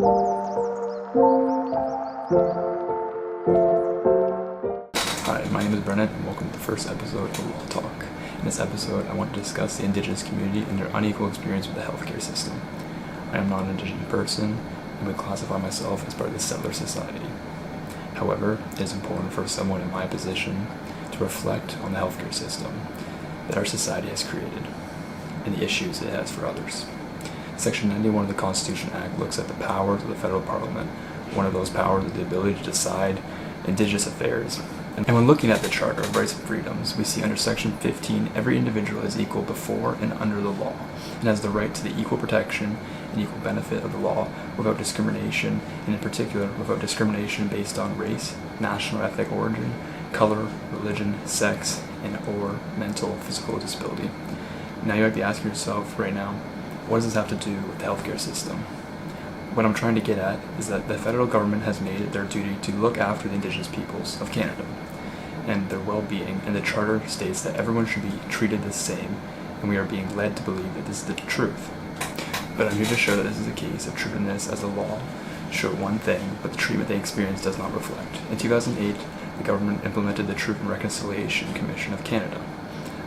Hi, my name is Brennan, and welcome to the first episode of Law Talk. In this episode, I want to discuss the Indigenous community and their unequal experience with the healthcare system. I am not an Indigenous person and would classify myself as part of the settler society. However, it is important for someone in my position to reflect on the healthcare system that our society has created and the issues it has for others. Section 91 of the Constitution Act looks at the powers of the federal parliament. One of those powers is the ability to decide Indigenous affairs. And when looking at the Charter of Rights and Freedoms, we see under Section 15, every individual is equal before and under the law, and has the right to the equal protection and equal benefit of the law without discrimination, and in particular, without discrimination based on race, national or ethnic origin, color, religion, sex, and or mental or physical disability. Now you might be asking yourself right now, what does this have to do with the healthcare system? What I'm trying to get at is that the federal government has made it their duty to look after the Indigenous peoples of Canada and their well-being, and the Charter states that everyone should be treated the same, and we are being led to believe that this is the truth. But I'm here to show that this is a case of truthiness, as the law show one thing, but the treatment they experience does not reflect. In 2008, the government implemented the Truth and Reconciliation Commission of Canada,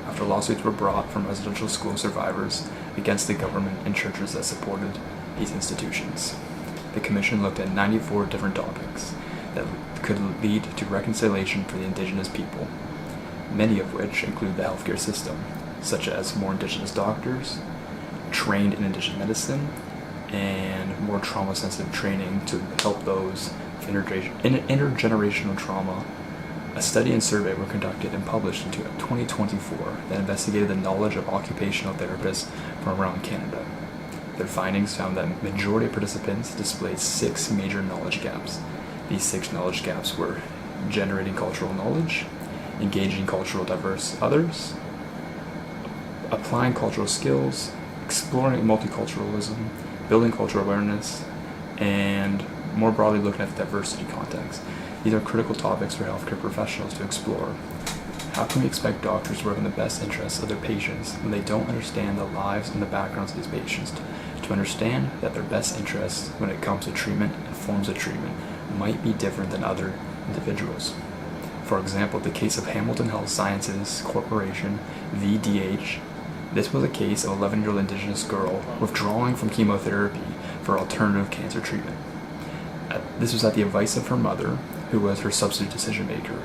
after lawsuits were brought from residential school survivors against the government and churches that supported these institutions. The Commission looked at 94 different topics that could lead to reconciliation for the Indigenous people, many of which include the healthcare system, such as more Indigenous doctors, trained in Indigenous medicine, and more trauma-sensitive training to help those with intergenerational trauma. A study and survey were conducted and published in 2024 that investigated the knowledge of occupational therapists from around Canada. Their findings found that majority of participants displayed 6 major knowledge gaps. These 6 knowledge gaps were generating cultural knowledge, engaging cultural diverse others, applying cultural skills, exploring multiculturalism, building cultural awareness, and more broadly looking at the diversity context. These are critical topics for healthcare professionals to explore. How can we expect doctors to work in the best interests of their patients when they don't understand the lives and the backgrounds of these patients? To understand that their best interests when it comes to treatment and forms of treatment might be different than other individuals. For example, the case of Hamilton Health Sciences Corporation, VDH, this was a case of an 11-year-old Indigenous girl withdrawing from chemotherapy for alternative cancer treatment. This was at the advice of her mother, who was her substitute decision maker.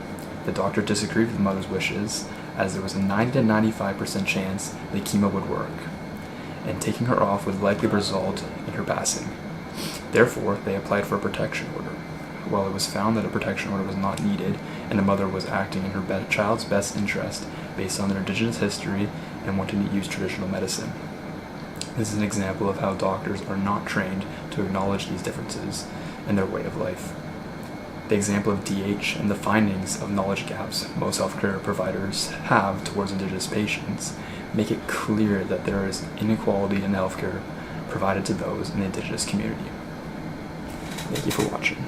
The doctor disagreed with the mother's wishes, as there was a 90 to 95% chance the chemo would work, and taking her off would likely result in her passing. Therefore, they applied for a protection order. While it was found that a protection order was not needed, and the mother was acting in her child's best interest based on their Indigenous history and wanting to use traditional medicine. This is an example of how doctors are not trained to acknowledge these differences in their way of life. The example of DH and the findings of knowledge gaps most healthcare providers have towards Indigenous patients make it clear that there is inequality in healthcare provided to those in the Indigenous community. Thank you for watching.